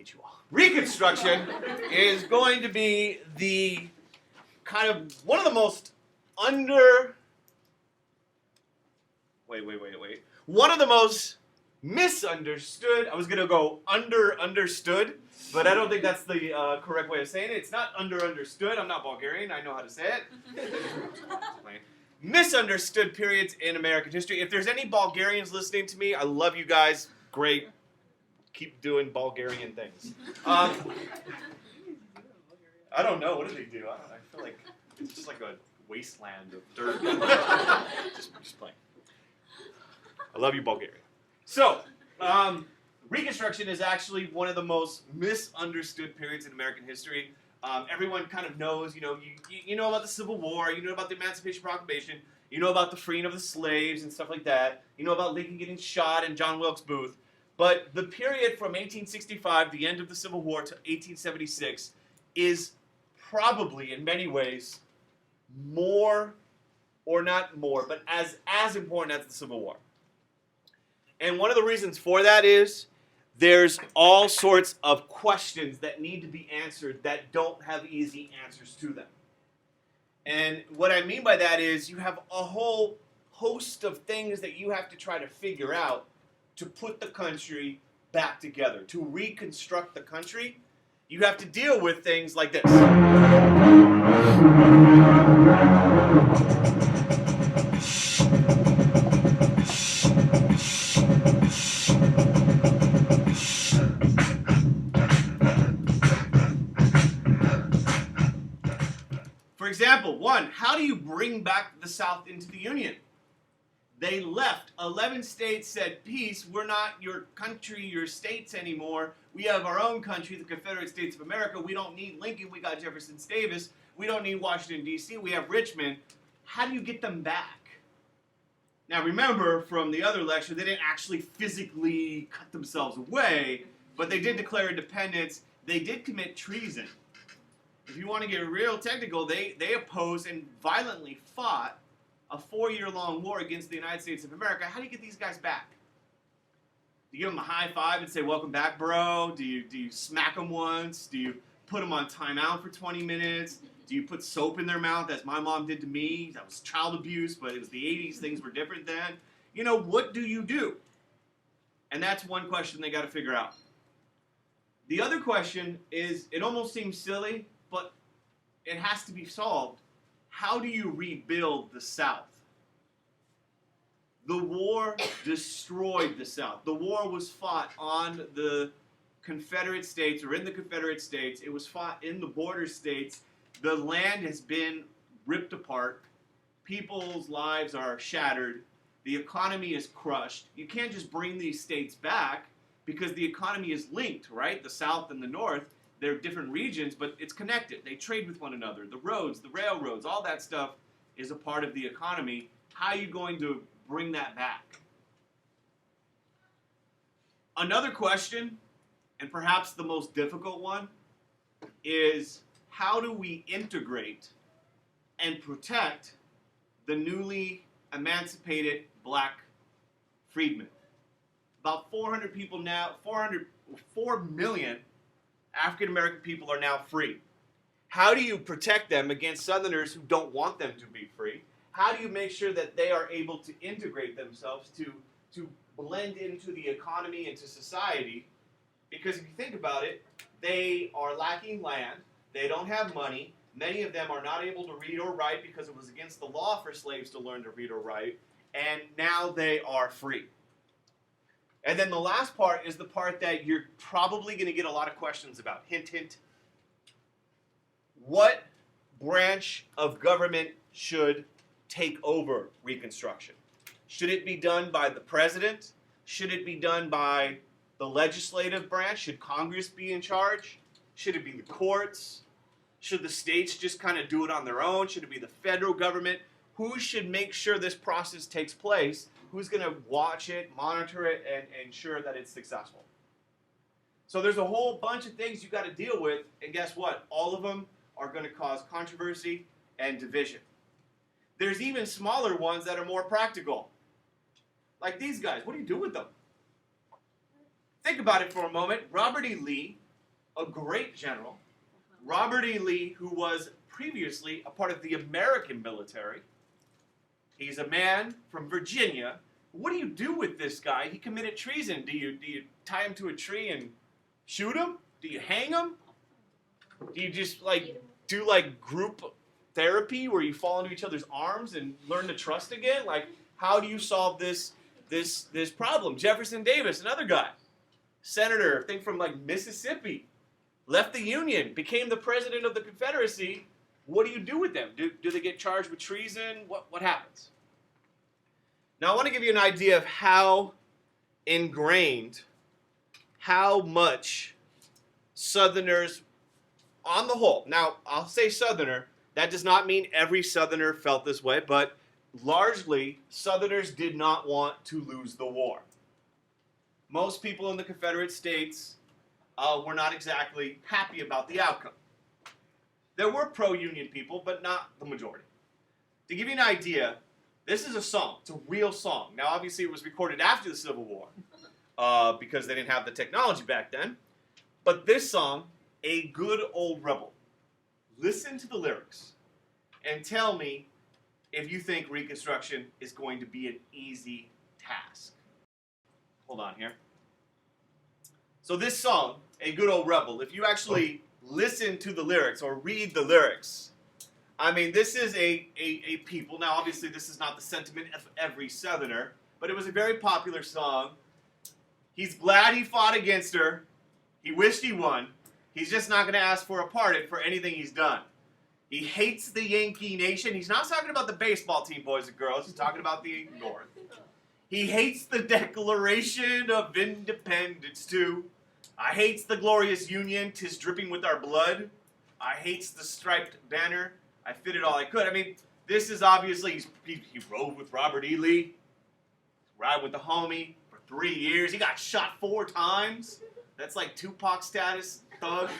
hate you all. Reconstruction is going to be the kind of one of the most one of the most misunderstood. I was going to go understood, but I don't think that's the correct way of saying it. It's not understood. I'm not Bulgarian. I know how to say it. Misunderstood periods in American history. If there's any Bulgarians listening to me, I love you guys. Great. Keep doing Bulgarian things. I don't know. What do they do? I feel like it's just like a wasteland of dirt. just playing. I love you, Bulgaria. So, Reconstruction is actually one of the most misunderstood periods in American history. Everyone kind of knows, you know about the Civil War, you know about the Emancipation Proclamation, you know about the freeing of the slaves and stuff like that, you know about Lincoln getting shot and John Wilkes Booth. But the period from 1865, the end of the Civil War, to 1876 is probably, in many ways, more, or not more, but as important as the Civil War. And one of the reasons for that is there's all sorts of questions that need to be answered that don't have easy answers to them. And what I mean by that is you have a whole host of things that you have to try to figure out to put the country back together. To reconstruct the country, you have to deal with things like this. For example, one, how do you bring back the South into the Union? They left. 11 states said, peace, we're not your country, your states anymore. We have our own country, the Confederate States of America. We don't need Lincoln. We got Jefferson Davis. We don't need Washington, D.C. We have Richmond. How do you get them back? Now, remember from the other lecture, they didn't actually physically cut themselves away, but they did declare independence. They did commit treason. If you want to get real technical, they opposed and violently fought a 4-year-long war against the United States of America. How do you get these guys back? Do you give them a high five and say, welcome back, bro? Do you smack them once? Do you put them on timeout for 20 minutes? Do you put soap in their mouth, as my mom did to me? That was child abuse, but it was the 80s. Things were different then. What do you do? And that's one question they got to figure out. The other question is, it almost seems silly, but it has to be solved. How do you rebuild the South? The war destroyed the South. The war was fought on the Confederate States, or in the Confederate States. It was fought in the border states. The land has been ripped apart. People's lives are shattered. The economy is crushed. You can't just bring these states back because the economy is linked, right? The South and the North. They're different regions, but it's connected. They trade with one another. The roads, the railroads, all that stuff is a part of the economy. How are you going to bring that back? Another question, and perhaps the most difficult one, is how do we integrate and protect the newly emancipated black freedmen? About 400 people now, 4 million African-American people are now free. How do you protect them against Southerners who don't want them to be free? How do you make sure that they are able to integrate themselves, to blend into the economy, into society? Because if you think about it, they are lacking land, they don't have money, many of them are not able to read or write because it was against the law for slaves to learn to read or write, and now they are free. And then the last part is the part that you're probably going to get a lot of questions about. Hint, hint. What branch of government should take over Reconstruction? Should it be done by the president? Should it be done by the legislative branch? Should Congress be in charge? Should it be the courts? Should the states just kind of do it on their own? Should it be the federal government? Who should make sure this process takes place? Who's going to watch it, monitor it, and ensure that it's successful? So there's a whole bunch of things you've got to deal with, and guess what? All of them are going to cause controversy and division. There's even smaller ones that are more practical. Like these guys. What do you do with them? Think about it for a moment. Robert E. Lee a great general. Robert E. Lee, who was previously a part of the American military. He's a man from Virginia. What do you do with this guy? He committed treason. Do you tie him to a tree and shoot him? Do you hang him? Do you just do group therapy where you fall into each other's arms and learn to trust again? How do you solve this problem? Jefferson Davis, another guy, senator, I think from Mississippi, left the Union, became the president of the Confederacy. What do you do with them? Do they get charged with treason? What happens? Now I want to give you an idea of how ingrained, how much Southerners, on the whole, now I'll say Southerner, that does not mean every Southerner felt this way, but largely Southerners did not want to lose the war. Most people in the Confederate States were not exactly happy about the outcome. There were pro-Union people, but not the majority. To give you an idea, this is a song. It's a real song. Now, obviously, it was recorded after the Civil War because they didn't have the technology back then. But this song, A Good Old Rebel. Listen to the lyrics and tell me if you think Reconstruction is going to be an easy task. Hold on here. So this song, A Good Old Rebel, if you actually listen to the lyrics or read the lyrics, I mean, this is a people. Now, obviously, this is not the sentiment of every Southerner, but it was a very popular song. He's glad he fought against her. He wished he won. He's just not going to ask for a pardon for anything he's done. He hates the Yankee Nation. He's not talking about the baseball team, boys and girls. He's talking about the North. He hates the Declaration of Independence, too. I hates the glorious Union, 'tis dripping with our blood. I hates the striped banner. I fit it all I could. I mean, this is obviously, he rode with Robert E. Lee, ride with the homie for 3 years. He got shot 4 times. That's like Tupac status thug,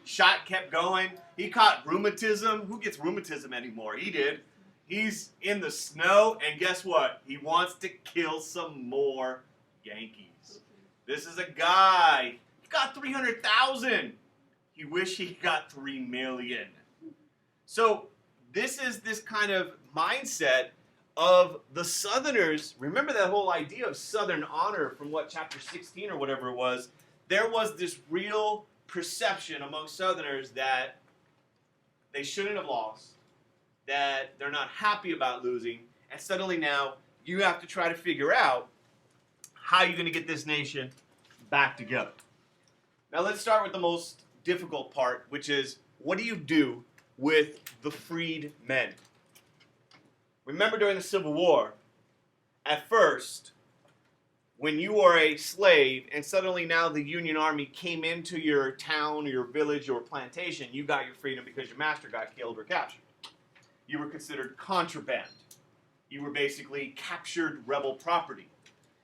shot kept going. He caught rheumatism. Who gets rheumatism anymore? He did. He's in the snow, and guess what? He wants to kill some more Yankees. This is a guy, he got 300,000. He wish he got 3 million. So this is this kind of mindset of the Southerners. Remember that whole idea of Southern honor from chapter 16 or whatever it was. There was this real perception among Southerners that they shouldn't have lost, that they're not happy about losing, and suddenly now you have to try to figure out how you're going to get this nation back together. Now let's start with the most difficult part, which is what do you do with the freedmen? Remember during the Civil War, at first, when you were a slave and suddenly now the Union Army came into your town, or your village, or plantation, you got your freedom because your master got killed or captured. You were considered contraband. You were basically captured rebel property.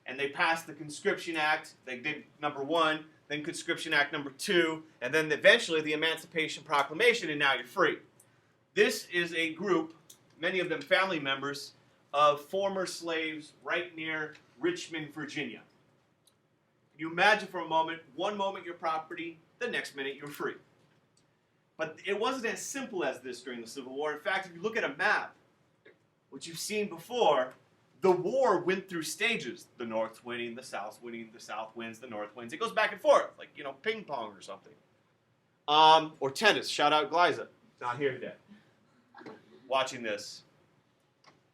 And they passed the Conscription Act. They did number 1, then Conscription Act number 2, and then eventually the Emancipation Proclamation, and now you're free. This is a group, many of them family members, of former slaves right near Richmond, Virginia. Can you imagine for a moment, one moment you're property, the next minute you're free. But it wasn't as simple as this during the Civil War. In fact, if you look at a map, which you've seen before, the war went through stages. The North's winning, the South's winning, the South wins, the North wins. It goes back and forth, like, ping pong or something. Or tennis. Shout out Glyza. Not here today. Watching this.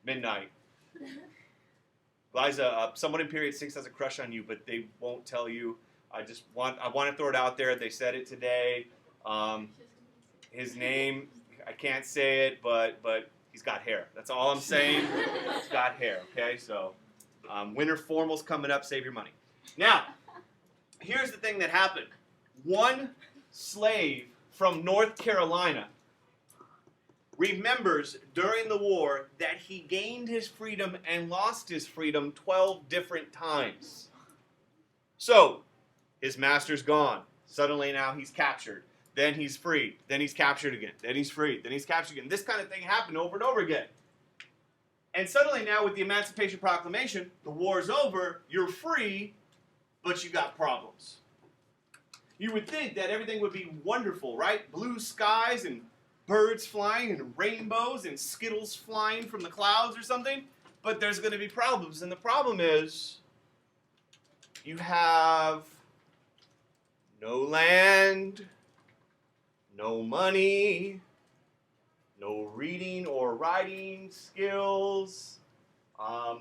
Midnight. Glyza, someone in period 6 has a crush on you, but they won't tell you. I want to throw it out there. They said it today. His name, I can't say it, but he's got hair. That's all I'm saying. He's got hair, okay? So, winter formal's coming up. Save your money. Now, here's the thing that happened. One slave from North Carolina remembers during the war that he gained his freedom and lost his freedom 12 different times. So, his master's gone. Suddenly now he's captured. Then he's free. Then he's captured again. Then he's free. Then he's captured again. This kind of thing happened over and over again. And suddenly now with the Emancipation Proclamation, the war's over, you're free, but you got problems. You would think that everything would be wonderful, right? Blue skies and birds flying and rainbows and Skittles flying from the clouds or something. But there's going to be problems. And the problem is you have no land, no money, no reading or writing skills.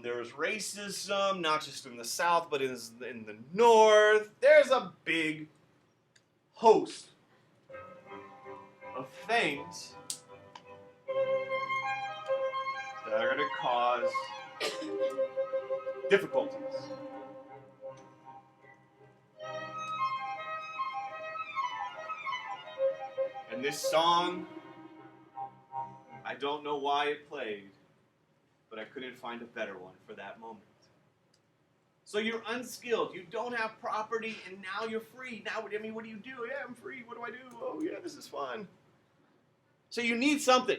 There's racism, not just in the South, but in the North. There's a big host of things that are going to cause difficulties. And this song, I don't know why it played, but I couldn't find a better one for that moment. So you're unskilled, you don't have property, and now you're free. Now, I mean, what do you do? Yeah, I'm free, what do I do? Oh yeah, this is fun. So you need something.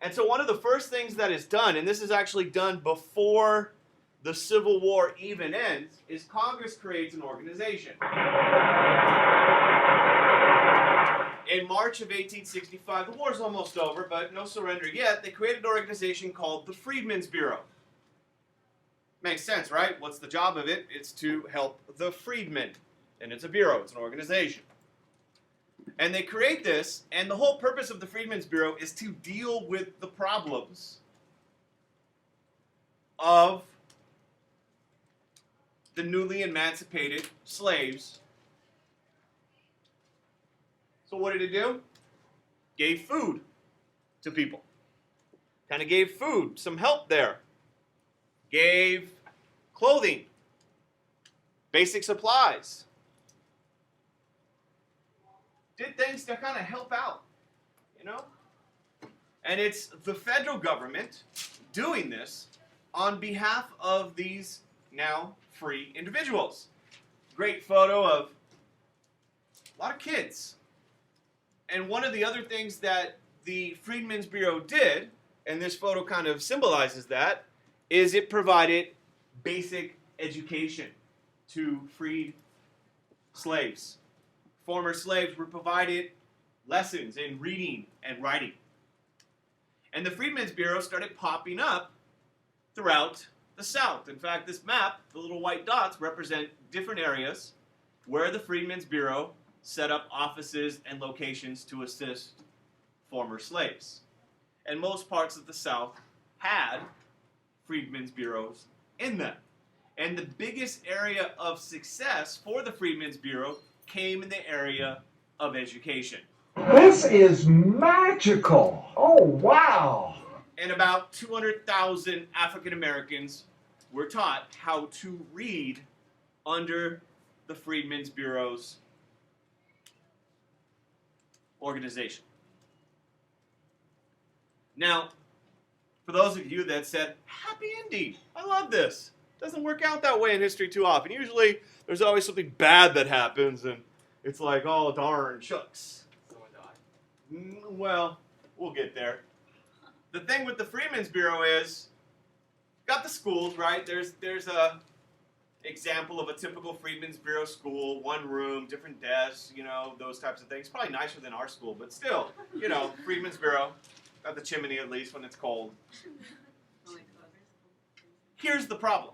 And so one of the first things that is done, and this is actually done before the Civil War even ends, is Congress creates an organization. In March of 1865, the war's almost over, but no surrender yet, they created an organization called the Freedmen's Bureau. Makes sense, right? What's the job of it? It's to help the freedmen. And it's a bureau, it's an organization. And they create this, and the whole purpose of the Freedmen's Bureau is to deal with the problems of the newly emancipated slaves. So what did it do? Gave food to people. Kind of gave food, some help there. Gave clothing, basic supplies. Did things to kind of help out, you know? And it's the federal government doing this on behalf of these now free individuals. Great photo of a lot of kids. And one of the other things that the Freedmen's Bureau did, and this photo kind of symbolizes that, is it provided basic education to freed slaves. Former slaves were provided lessons in reading and writing. And the Freedmen's Bureau started popping up throughout the South. In fact, this map, the little white dots, represent different areas where the Freedmen's Bureau set up offices and locations to assist former slaves. And most parts of the South had Freedmen's Bureaus in them. And the biggest area of success for the Freedmen's Bureau came in the area of education. This is magical! Oh, wow! And about 200,000 African Americans were taught how to read under the Freedmen's Bureau's organization. Now, for those of you that said, happy ending, I love this. Doesn't work out that way in history too often. Usually, there's always something bad that happens, and it's like, oh, darn, shucks. Someone died. Well, we'll get there. The thing with the Freedmen's Bureau is, got the schools, right? There's a example of a typical Freedmen's Bureau school, one room, different desks, you know, those types of things. Probably nicer than our school, but still, you know, Freedmen's Bureau. Got the chimney at least when it's cold. Here's the problem.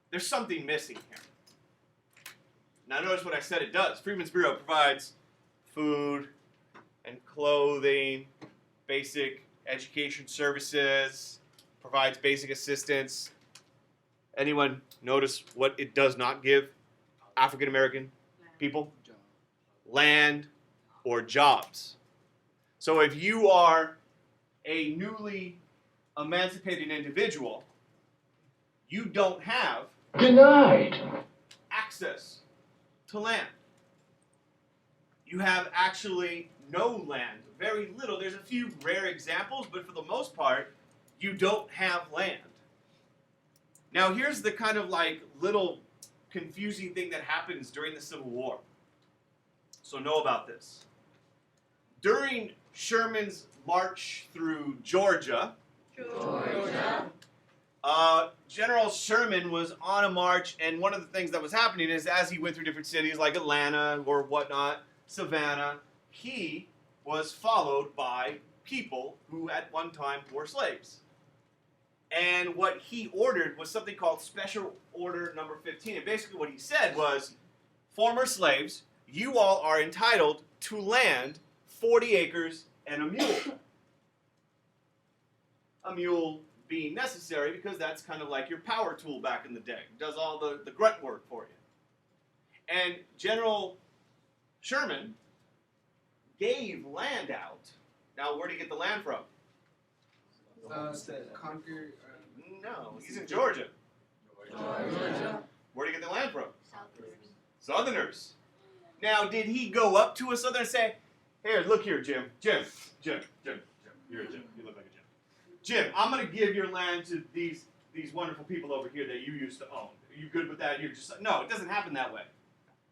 There's something missing here. Now notice what I said it does. Freedmen's Bureau provides food and clothing, basic education services, provides basic assistance. Anyone notice what it does not give African American people? Land or jobs. So if you are a newly emancipated individual, you don't have Denied! access to land. You have actually no land, very little. There's a few rare examples, but for the most part, you don't have land. Now here's the kind of like little confusing thing that happens during the Civil War. So know about this. During Sherman's march through Georgia, General Sherman was on a march, and one of the things that was happening is as he went through different cities like Atlanta or whatnot, Savannah, he was followed by people who at one time were slaves. And what he ordered was something called Special Order Number 15. And basically what he said was, former slaves, you all are entitled to land 40 acres and a mule. A mule being necessary because that's kind of like your power tool back in the day. It does all the grunt work for you. And General Sherman gave land out. Now, where did he get the land from? Conquer. No, he's in Georgia. Georgia. Where did he get the land from? Southerners. Now, did he go up to a Southerner and say, here, look here, Jim. Jim. You're a Jim. You look like a Jim. Jim, I'm going to give your land to these wonderful people over here that you used to own. Are you good with that? You're just no, it doesn't happen that way.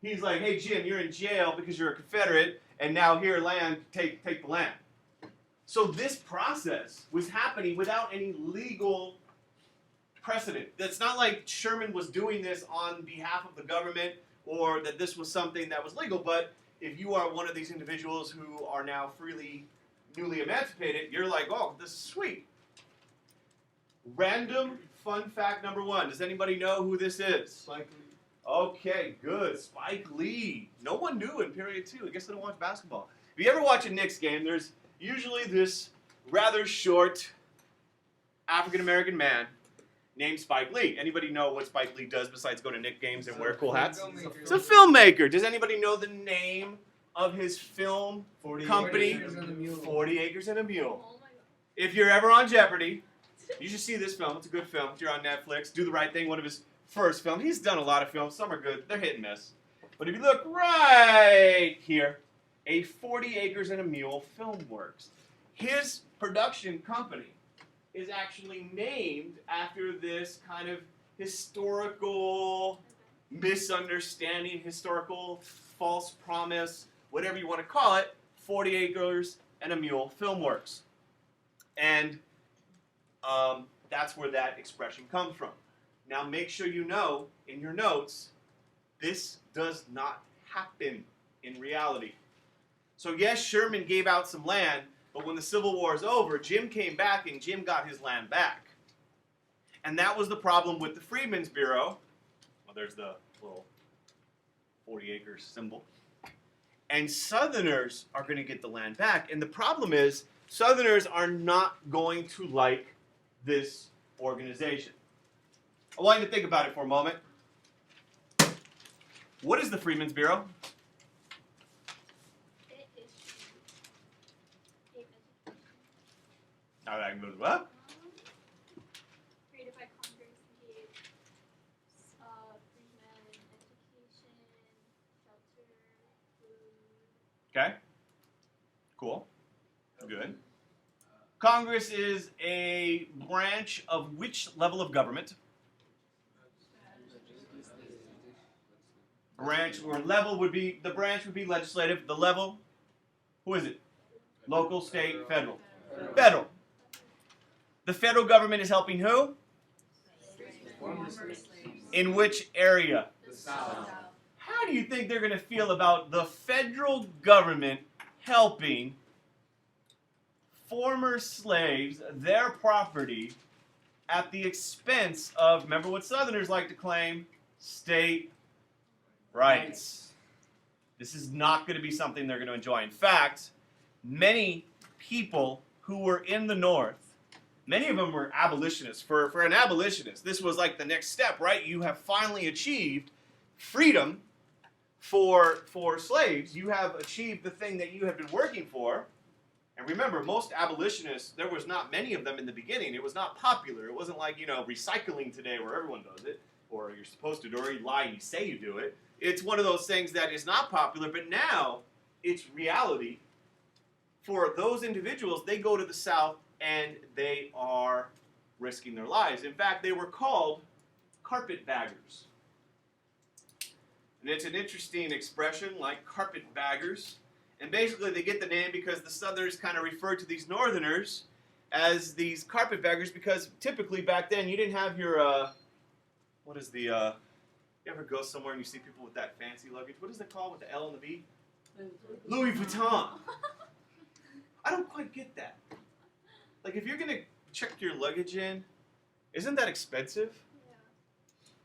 He's like, hey, Jim, you're in jail because you're a Confederate, and now here, land, take the land. So this process was happening without any legal precedent. It's not like Sherman was doing this on behalf of the government or that this was something that was legal, but if you are one of these individuals who are now newly emancipated, you're like, oh, this is sweet. Random fun fact number 1. Does anybody know who this is? Spike Lee. Okay, good. Spike Lee. No one knew in period 2. I guess they don't watch basketball. If you ever watch a Knicks game, there's usually this rather short African-American man named Spike Lee. Anybody know what Spike Lee does besides go to Knicks games and wear cool hats? It's a filmmaker. Does anybody know the name of his film company? 40 Acres and a Mule. Oh my God. If you're ever on Jeopardy, you should see this film. It's a good film. If you're on Netflix, Do the Right Thing, one of his first films. He's done a lot of films. Some are good. They're hit and miss. But if you look right here, a 40 Acres and a Mule film works. His production company is actually named after this kind of historical misunderstanding, historical false promise, whatever you want to call it, 40 Acres and a Mule film works. And that's where that expression comes from. Now make sure you know in your notes, this does not happen in reality. So yes, Sherman gave out some land, but when the Civil War is over, Jim came back and Jim got his land back. And that was the problem with the Freedmen's Bureau. Well, there's the little 40 acres symbol. And Southerners are going to get the land back. And the problem is, Southerners are not going to like this organization. I want you to think about it for a moment. What is the Freedmen's Bureau? All right, I can go to what? Created by Congress, gave freedmen education, shelter, food. Okay. Cool. Good. Congress is a branch of which level of government? Branch or level would be, the branch would be legislative. The level, who is it? Local, state, federal. Federal. The federal government is helping who? In which area? The South. How do you think they're going to feel about the federal government helping former slaves, their property, at the expense of, remember what Southerners like to claim, state rights? This is not going to be something they're going to enjoy. In fact, many people who were in the North, many of them were abolitionists. For an abolitionist, this was like the next step, right? You have finally achieved freedom for slaves. You have achieved the thing that you have been working for. And remember, most abolitionists, there was not many of them in the beginning. It was not popular. It wasn't like, recycling today where everyone does it, or you're supposed to do it, or you lie and you say you do it. It's one of those things that is not popular, but now it's reality. For those individuals, they go to the South and they are risking their lives. In fact, they were called carpetbaggers. And it's an interesting expression, like carpetbaggers. And basically they get the name because the Southerners kind of referred to these Northerners as these carpetbaggers because typically back then you didn't have your what is the you ever go somewhere and you see people with that fancy luggage? What is it called with the L and the V? Louis Vuitton. I don't quite get that. Like if you're gonna check your luggage in, isn't that expensive? Yeah.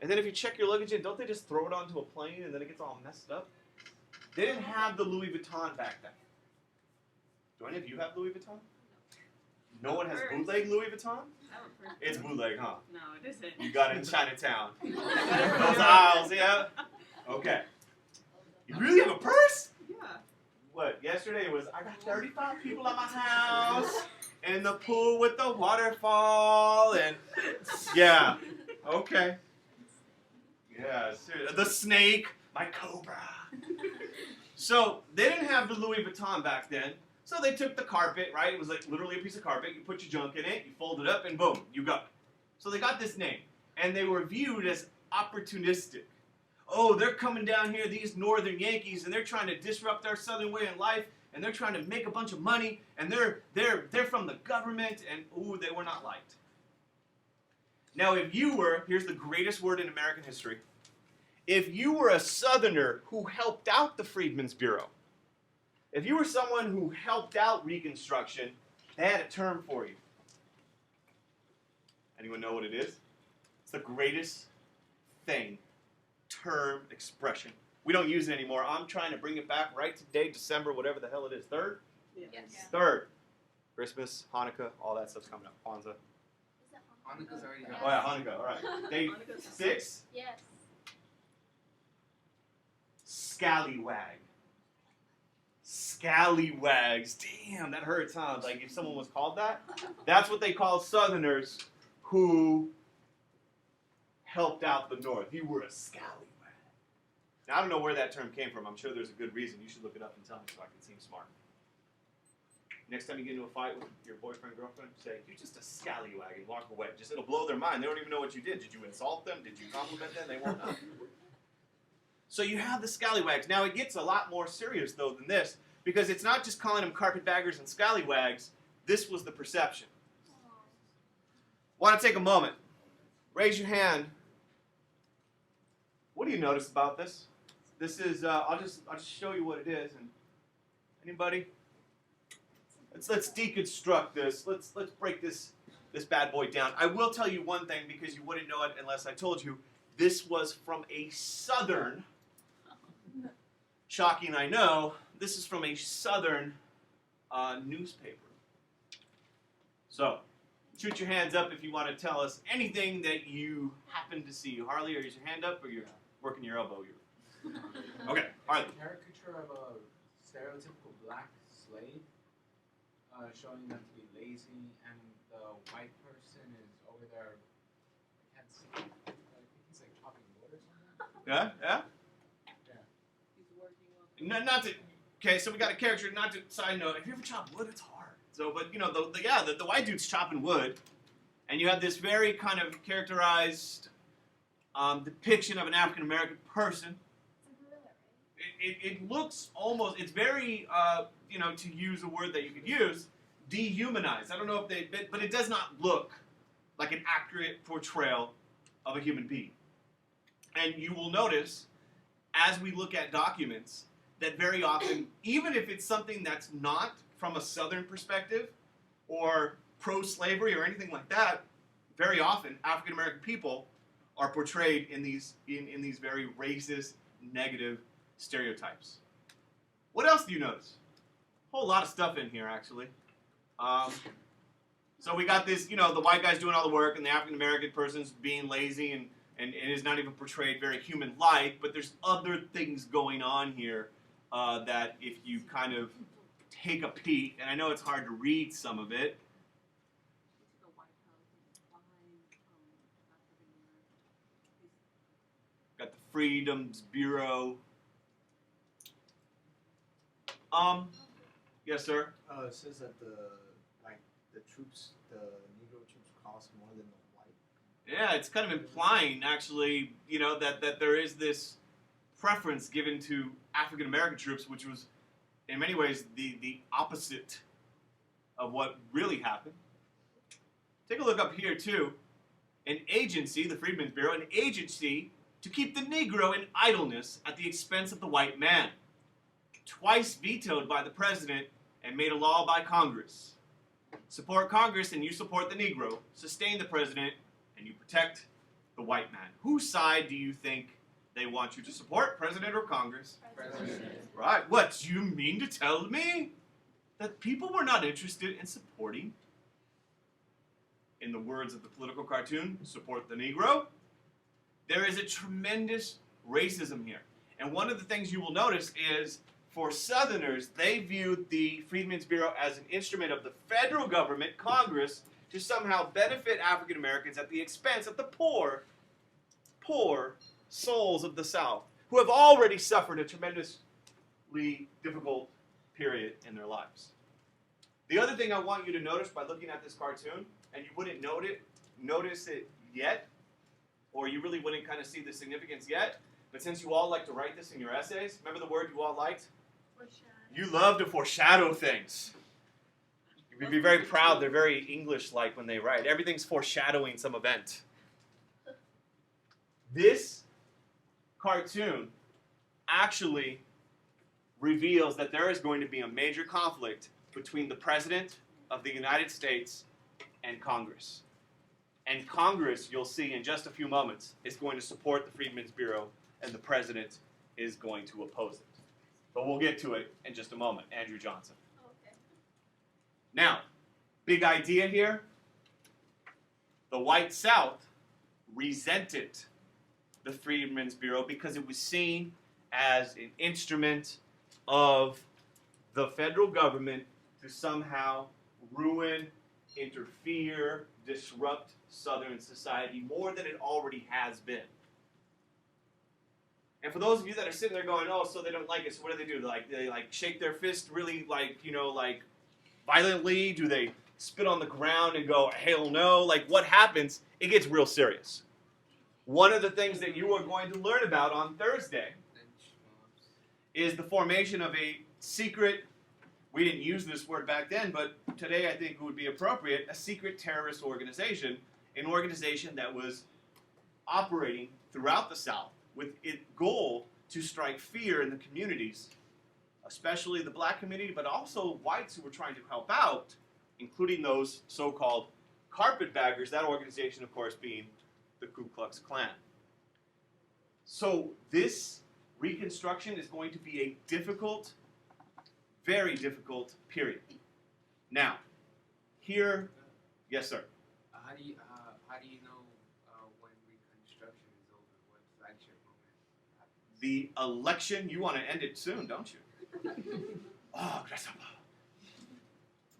And then if you check your luggage in, don't they just throw it onto a plane and then it gets all messed up? They didn't have the Louis Vuitton back then. Do any of you have Louis Vuitton? No one has bootleg Louis Vuitton? It's bootleg, huh? No, it isn't. You got it in Chinatown. Those aisles, yeah? Okay. You really have a purse? Yeah. What, yesterday it was, I got 35 people at my house, in the pool with the waterfall, and yeah, okay. Yeah, seriously. The snake, my cobra. So, they didn't have the Louis Vuitton back then, so they took the carpet, right? It was like literally a piece of carpet. You put your junk in it, you fold it up, and boom, you go. So they got this name, and they were viewed as opportunistic. Oh, they're coming down here, these northern Yankees, and they're trying to disrupt our southern way of life, and they're trying to make a bunch of money, and they're from the government, and ooh, they were not liked. Now, if you were, here's the greatest word in American history, if you were a Southerner who helped out the Freedmen's Bureau, if you were someone who helped out Reconstruction, they had a term for you. Anyone know what it is? It's the greatest thing, term, expression. We don't use it anymore. I'm trying to bring it back right today, December, whatever the hell it is. 3rd? Yes. Yes. 3rd. Christmas, Hanukkah, all that stuff's coming up. Kwanzaa. Is that Hanukkah's already Oh yeah, Hanukkah, all right. Day Hanukkah's 6, Yes. scallywag. Scallywags. Damn, that hurts, huh? Like if someone was called that? That's what they call Southerners who helped out the North. You were a scallywag. Now, I don't know where that term came from. I'm sure there's a good reason. You should look it up and tell me so I can seem smart. Next time you get into a fight with your boyfriend, girlfriend, say, you're just a scallywag and walk away. Just it'll blow their mind. They don't even know what you did. Did you insult them? Did you compliment them? They won't know. So you have the scallywags. Now, it gets a lot more serious, though, than this, because it's not just calling them carpetbaggers and scallywags. This was the perception. Want to take a moment. Raise your hand. What do you notice about this? This is, I'll just show you what it is. And anybody? Let's deconstruct this. Let's break this bad boy down. I will tell you one thing because you wouldn't know it unless I told you. This was from a Southern, shocking I know, this is from a Southern newspaper. So, shoot your hands up if you want to tell us anything that you happen to see. Harley, raise your hand up or you're working your elbow? Okay, Harley. Caricature of a stereotypical black slave, showing them to be lazy, and the white person is over there. I can't see. I think he's like chopping wood or something. Yeah? He's working on. Not to. Okay, so we got a character. Not to side note. If you ever chop wood, it's hard. So, but you know, the white dude's chopping wood, and you have this very kind of characterized depiction of an African American person. It's a gorilla, right? It looks almost. It's very you know, to use a word that you could use, dehumanized. I don't know if they, but it does not look like an accurate portrayal of a human being. And you will notice, as we look at documents, that very often, even if it's something that's not from a Southern perspective or pro-slavery or anything like that, very often African American people are portrayed in these very racist, negative stereotypes. What else do you notice? A whole lot of stuff in here, actually. So we got this, you know, the white guy's doing all the work, and the African American person's being lazy, and it is not even portrayed very human-like. But there's other things going on here that, if you kind of take a peek, and I know it's hard to read some of it. The White House behind African American. Got the Freedom's Bureau. Yes, sir. It says that the Negro troops cost more than the white. Yeah, it's kind of implying, actually, you know, that there is this preference given to African American troops, which was, in many ways, the opposite of what really happened. Take a look up here too. An agency, the Freedmen's Bureau, an agency to keep the Negro in idleness at the expense of the white man. Twice vetoed by the president and made a law by Congress. Support Congress and you support the Negro. Sustain the president and you protect the white man. Whose side do you think they want you to support, president or Congress? President. Right. What, do you mean to tell me that people were not interested in supporting, in the words of the political cartoon, support the Negro? There is a tremendous racism here. And one of the things you will notice is, for Southerners, they viewed the Freedmen's Bureau as an instrument of the federal government, Congress, to somehow benefit African Americans at the expense of the poor souls of the South, who have already suffered a tremendously difficult period in their lives. The other thing I want you to notice by looking at this cartoon, and you wouldn't notice it yet, or you really wouldn't kind of see the significance yet, but since you all like to write this in your essays, remember the word you all liked? You love to foreshadow things. You'd be very proud. They're very English-like when they write. Everything's foreshadowing some event. This cartoon actually reveals that there is going to be a major conflict between the President of the United States and Congress. And Congress, you'll see in just a few moments, is going to support the Freedmen's Bureau, and the President is going to oppose it. But we'll get to it in just a moment. Andrew Johnson. Okay. Now, big idea here. The white South resented the Freedmen's Bureau because it was seen as an instrument of the federal government to somehow ruin, interfere, disrupt Southern society more than it already has been. And for those of you that are sitting there going, oh, so they don't like it, so what do? They shake their fist really violently? Do they spit on the ground and go, hell no? Like, what happens? It gets real serious. One of the things that you are going to learn about on Thursday is the formation of a secret, we didn't use this word back then, but today I think it would be appropriate, a secret terrorist organization, an organization that was operating throughout the South with its goal to strike fear in the communities, especially the black community, but also whites who were trying to help out, including those so-called carpetbaggers, that organization, of course, being the Ku Klux Klan. So this Reconstruction is going to be a difficult, very difficult period. Now, here, yes, sir. How do you know when Reconstruction is over? What flagship moment happens? The election, you want to end it soon, don't you? Oh, gracias.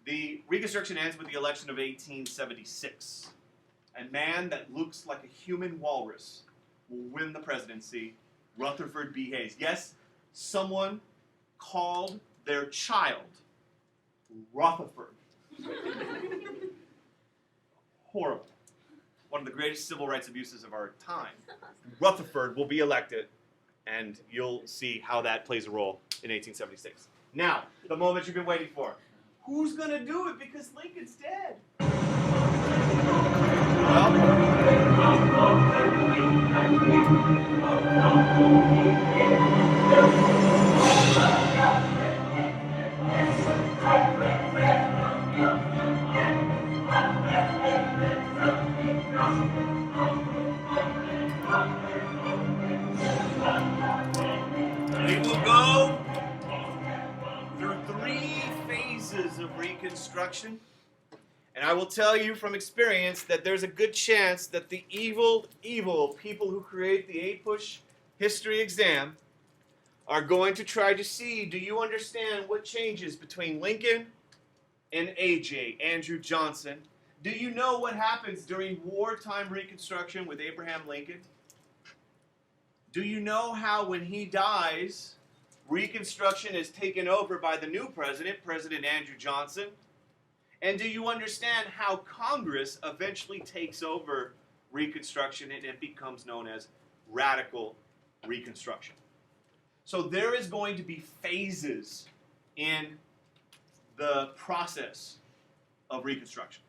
The Reconstruction ends with the election of 1876. A man that looks like a human walrus will win the presidency, Rutherford B. Hayes. Yes, someone called their child Rutherford. Horrible. One of the greatest civil rights abuses of our time. Rutherford will be elected, and you'll see how that plays a role in 1876. Now, the moment you've been waiting for. Who's going to do it because Lincoln's dead? We will go through 3 phases of Reconstruction. And I will tell you from experience that there's a good chance that the evil people who create the APUSH history exam are going to try to see, do you understand what changes between Lincoln and AJ, Andrew Johnson? Do you know what happens during wartime Reconstruction with Abraham Lincoln? Do you know how when he dies, Reconstruction is taken over by the new president, President Andrew Johnson? And do you understand how Congress eventually takes over Reconstruction and it becomes known as radical Reconstruction? So there is going to be phases in the process of Reconstruction.